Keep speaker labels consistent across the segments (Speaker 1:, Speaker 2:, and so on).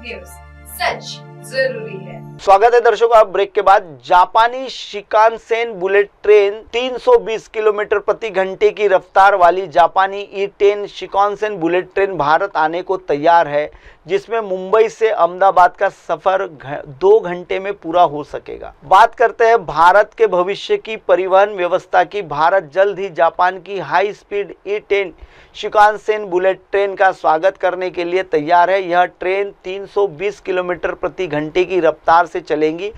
Speaker 1: News, सच जरूरी है।
Speaker 2: स्वागत है दर्शकों, आप ब्रेक के बाद। जापानी शिकानसेन बुलेट ट्रेन 320 किलोमीटर प्रति घंटे की रफ्तार वाली जापानी E10 shinkansen bullet train Bharat आने को तैयार है, जिसमें मुंबई से अहमदाबाद का सफर 2 घंटे में पूरा हो सकेगा। बात करते हैं भारत के भविष्य की परिवहन व्यवस्था की। भारत जल्द ही जापान की high speed E10 shinkansen bullet train का स्वागत करने के लिए तैयार है। यह ट्रेन 320 किलोमीटर प्रति घंटे की रफ्तार से चलेंगी,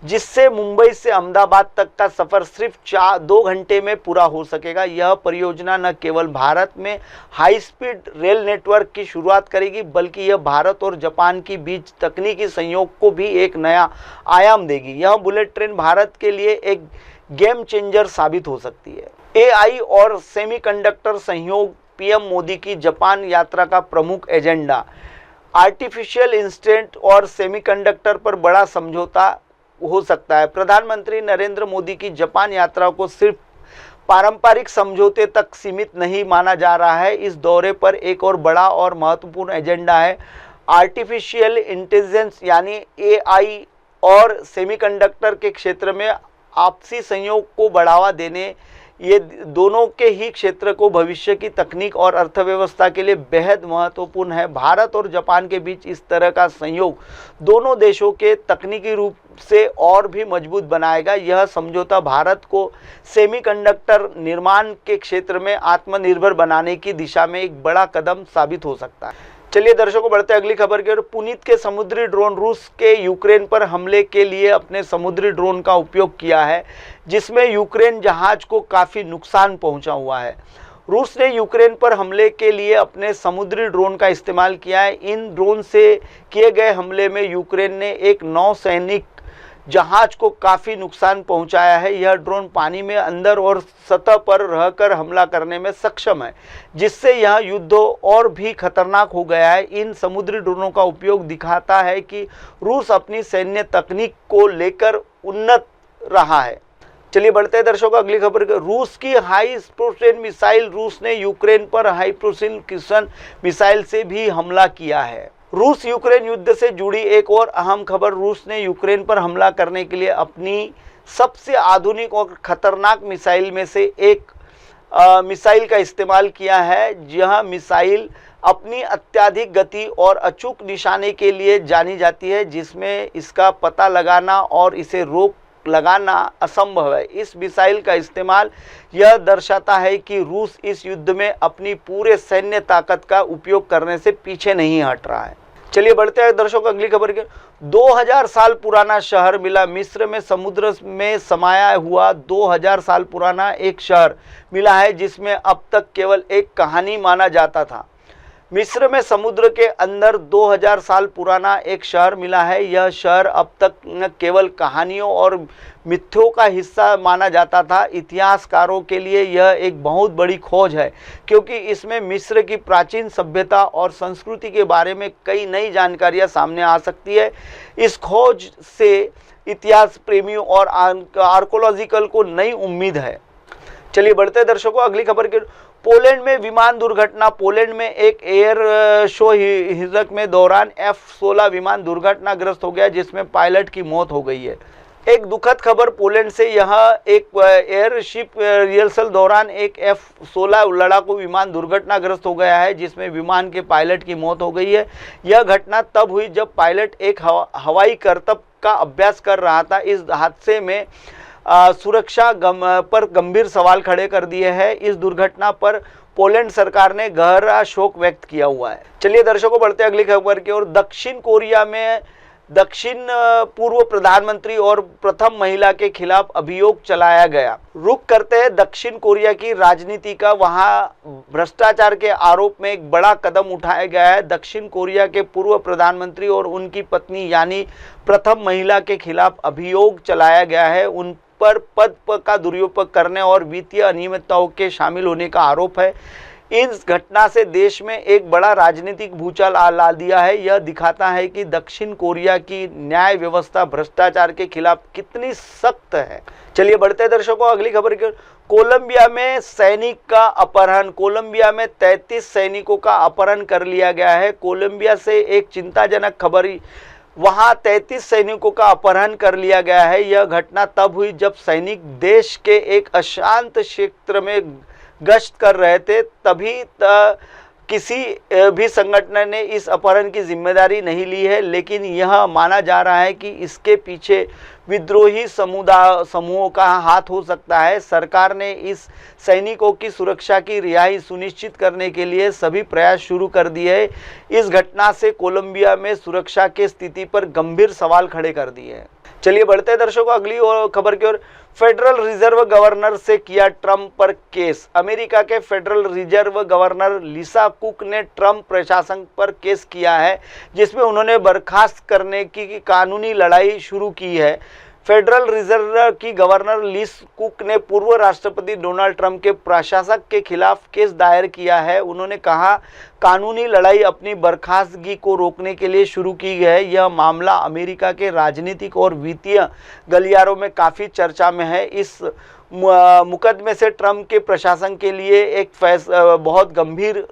Speaker 2: जिससे मुंबई से अहमदाबाद तक का सफर सिर्फ 2 घंटे में पूरा हो सकेगा। यह परियोजना न केवल भारत में हाई स्पीड रेल नेटवर्क की शुरुआत करेगी, बल्कि यह भारत और जापान के बीच तकनीकी सहयोग को भी एक नया आयाम देगी। यह बुलेट ट्रेन भारत के लिए एक गेम चेंजर साबित हो सकती है। AI और सेमीकंडक्टर सहयोग PM मोदी की जापान यात्रा का प्रमुख एजेंडा। आर्टिफिशियल इंटेलिजेंस और सेमीकंडक्टर पर बड़ा समझौता हो सकता है। प्रधानमंत्री नरेंद्र मोदी की जापान यात्रा को सिर्फ पारंपरिक समझौते तक सीमित नहीं माना जा रहा है। इस दौरे पर एक और बड़ा और महत्वपूर्ण एजेंडा है। आर्टिफिशियल इंटेलिजेंस यानी AI और सेमीकंडक्टर के क्षेत्र में आपसी सहयोग को बढ़ावा देने, ये दोनों के ही क्षेत्र को भविष्य की तकनीक और अर्थव्यवस्था के लिए बेहद महत्वपूर्ण है। भारत और जापान के बीच इस तरह का सहयोग दोनों देशों के तकनीकी रूप से और भी मजबूत बनाएगा। यह समझौता भारत को सेमीकंडक्टर निर्माण के क्षेत्र में आत्मनिर्भर बनाने की दिशा में एक बड़ा कदम साबित हो सकता है। चलिए दर्शकों, बढ़ते अगली खबर की ओर। पुनीत के समुद्री ड्रोन रूस के यूक्रेन पर हमले के लिए अपने समुद्री ड्रोन का उपयोग किया है, जिसमें यूक्रेन जहाज को काफ़ी नुकसान पहुंचा हुआ है। रूस ने यूक्रेन पर हमले के लिए अपने समुद्री ड्रोन का इस्तेमाल किया है। इन ड्रोन से किए गए हमले में यूक्रेन ने एक नौसैनिक जहाज को काफ़ी नुकसान पहुंचाया है। यह ड्रोन पानी में अंदर और सतह पर रहकर हमला करने में सक्षम है, जिससे यह युद्ध और भी खतरनाक हो गया है। इन समुद्री ड्रोनों का उपयोग दिखाता है कि रूस अपनी सैन्य तकनीक को लेकर उन्नत रहा है। चलिए बढ़ते हैं दर्शकों अगली खबर। रूस की हाइपरसोनिक मिसाइल। रूस ने यूक्रेन पर हाइपरसोनिक मिसाइल से भी हमला किया है। रूस यूक्रेन युद्ध से जुड़ी एक और अहम खबर। रूस ने यूक्रेन पर हमला करने के लिए अपनी सबसे आधुनिक और खतरनाक मिसाइल में से एक मिसाइल का इस्तेमाल किया है। यह मिसाइल अपनी अत्यधिक गति और अचूक निशाने के लिए जानी जाती है, जिसमें इसका पता लगाना और इसे रोक लगाना असंभव है। इस मिसाइल का इस्तेमाल यह दर्शाता है कि रूस इस युद्ध में अपनी पूरे सैन्य ताकत का उपयोग करने से पीछे नहीं हट रहा है। चलिए बढ़ते हैं दर्शकों अगली खबर के। 2000 साल पुराना शहर मिला। मिस्र में समुद्र में समाया हुआ 2000 साल पुराना एक शहर मिला है, जिसमें अब तक केवल एक कहानी माना जाता था। मिस्र में समुद्र के अंदर 2000 साल पुराना एक शहर मिला है। यह शहर अब तक न केवल कहानियों और मिथ्यों का हिस्सा माना जाता था। इतिहासकारों के लिए यह एक बहुत बड़ी खोज है, क्योंकि इसमें मिस्र की प्राचीन सभ्यता और संस्कृति के बारे में कई नई जानकारियां सामने आ सकती है। इस खोज से इतिहास प्रेमियों और आर्कोलॉजिकल को नई उम्मीद है। चलिए बढ़ते दर्शकों अगली खबर के। पोलैंड में विमान दुर्घटना। पोलैंड में एक एयर शो हिजक में दौरान F-16 विमान दुर्घटनाग्रस्त हो गया, जिसमें पायलट की मौत हो गई है। एक दुखद खबर पोलैंड से। यह एक एयरशिप रिहर्सल दौरान एक F-16 लड़ाकू विमान दुर्घटनाग्रस्त हो गया है, जिसमें विमान के पायलट की मौत हो गई है। यह घटना तब हुई जब पायलट एक हवाई करतब का अभ्यास कर रहा था। इस हादसे में सुरक्षा पर गंभीर सवाल खड़े कर दिए हैं। इस दुर्घटना पर पोलैंड सरकार ने गहरा शोक व्यक्त किया हुआ है। चलिए दर्शकों बढ़ते अगली खबर की ओर। दक्षिण कोरिया में दक्षिण पूर्व प्रधानमंत्री और प्रथम महिला के खिलाफ अभियोग चलाया गया। रुख करते हैं दक्षिण कोरिया की राजनीति का। वहां भ्रष्टाचार के आरोप में एक बड़ा कदम उठाया गया है। दक्षिण कोरिया के पूर्व प्रधानमंत्री और उनकी पत्नी यानी प्रथम महिला के खिलाफ अभियोग चलाया गया है। उन पर पद का दुरुपयोग करने और वित्तीय अनियमितताओं के शामिल होने का आरोप है। इस घटना से देश में एक बड़ा राजनीतिक भूचाल ला दिया है। यह दिखाता है कि दक्षिण कोरिया की न्याय व्यवस्था भ्रष्टाचार के खिलाफ कितनी सख्त है। चलिए बढ़ते हैं दर्शकों अगली खबर की। कोलंबिया में सैनिक का अपहरण। कोलंबिया में 33 सैनिकों का अपहरण कर लिया गया है। कोलंबिया से एक चिंताजनक खबर, वहां 33 सैनिकों का अपहरण कर लिया गया है। यह घटना तब हुई जब सैनिक देश के एक अशांत क्षेत्र में गश्त कर रहे थे। तभी किसी भी संगठन ने इस अपहरण की जिम्मेदारी नहीं ली है, लेकिन यह माना जा रहा है कि इसके पीछे विद्रोही समूहों का हाथ हो सकता है। सरकार ने इस सैनिकों की सुरक्षा की रिहाई सुनिश्चित करने के लिए सभी प्रयास शुरू कर दिए हैं। इस घटना से कोलंबिया में सुरक्षा की स्थिति पर गंभीर सवाल खड़े कर दिए हैं। चलिए बढ़ते हैं दर्शकों अगली खबर की ओर। फेडरल रिजर्व गवर्नर से किया ट्रंप पर केस। अमेरिका के फेडरल रिजर्व गवर्नर लिसा कुक ने ट्रंप प्रशासन पर केस किया है, जिसमें उन्होंने बर्खास्त करने की कानूनी लड़ाई शुरू की है। फेडरल रिजर्व की गवर्नर लिस कुक ने पूर्व राष्ट्रपति डोनाल्ड ट्रंप के प्रशासक के खिलाफ केस दायर किया है। उन्होंने कहा, कानूनी लड़ाई अपनी बर्खास्तगी को रोकने के लिए शुरू की गई है। यह मामला अमेरिका के राजनीतिक और वित्तीय गलियारों में काफ़ी चर्चा में है। इस मुकदमे से ट्रंप के प्रशासन के लिए एक बहुत गंभीर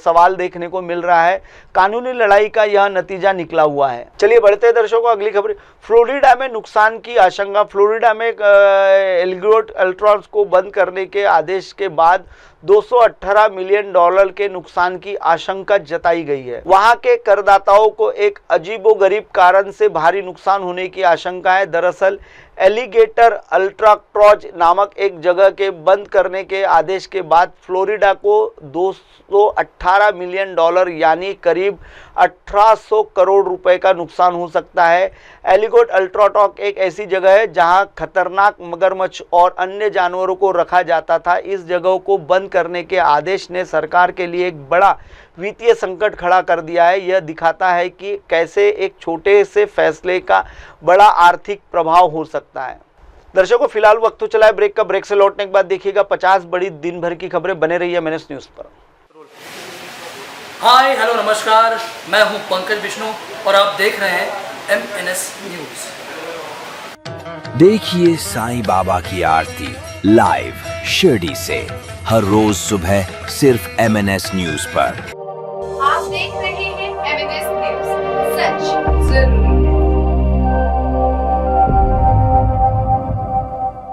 Speaker 2: सवाल देखने को मिल रहा है। कानूनी लड़ाई का यह नतीजा निकला हुआ है। चलिए बढ़ते हैं दर्शकों अगली खबर। फ्लोरिडा में नुकसान की आशंका। फ्लोरिडा में एलिगेटर अल्ट्रॉन्स को बंद करने के आदेश के बाद $218 मिलियन के नुकसान की आशंका जताई गई है। वहां के करदाताओं को एक अजीबोगरीब कारण से भारी नुकसान होने की आशंका है। दरअसल एलिगेटर अल्ट्राक्रॉज नामक एक जगह के बंद करने के आदेश के बाद फ्लोरिडा को $218 मिलियन यानी करीब 1800 करोड़ रुपए का नुकसान हो सकता है। एलिगेटर अल्ट्राटॉक एक ऐसी जगह है जहां खतरनाक मगरमच्छ और अन्य जानवरों को रखा जाता था। इस जगह को बंद करने के आदेश ने सरकार के लिए एक बड़ा वित्तीय संकट खड़ा कर दिया है। यह दिखाता है कि कैसे एक छोटे से फैसले का बड़ा आर्थिक प्रभाव हो सकता है। दर्शकों फिलहाल वक्त तो चला है ब्रेक का। ब्रेक से लौटने के बाद देखिएगा 50 बड़ी दिन भर की खबरें। बने रहिए MNS न्यूज पर।
Speaker 3: हाय हेलो नमस्कार, मैं हूं पंकज विष्णु और आप देख रहे हैं MNS न्यूज।
Speaker 4: देखिए साईं बाबा की आरती लाइव शिरडी से हर रोज सुबह सिर्फ MNS न्यूज पर।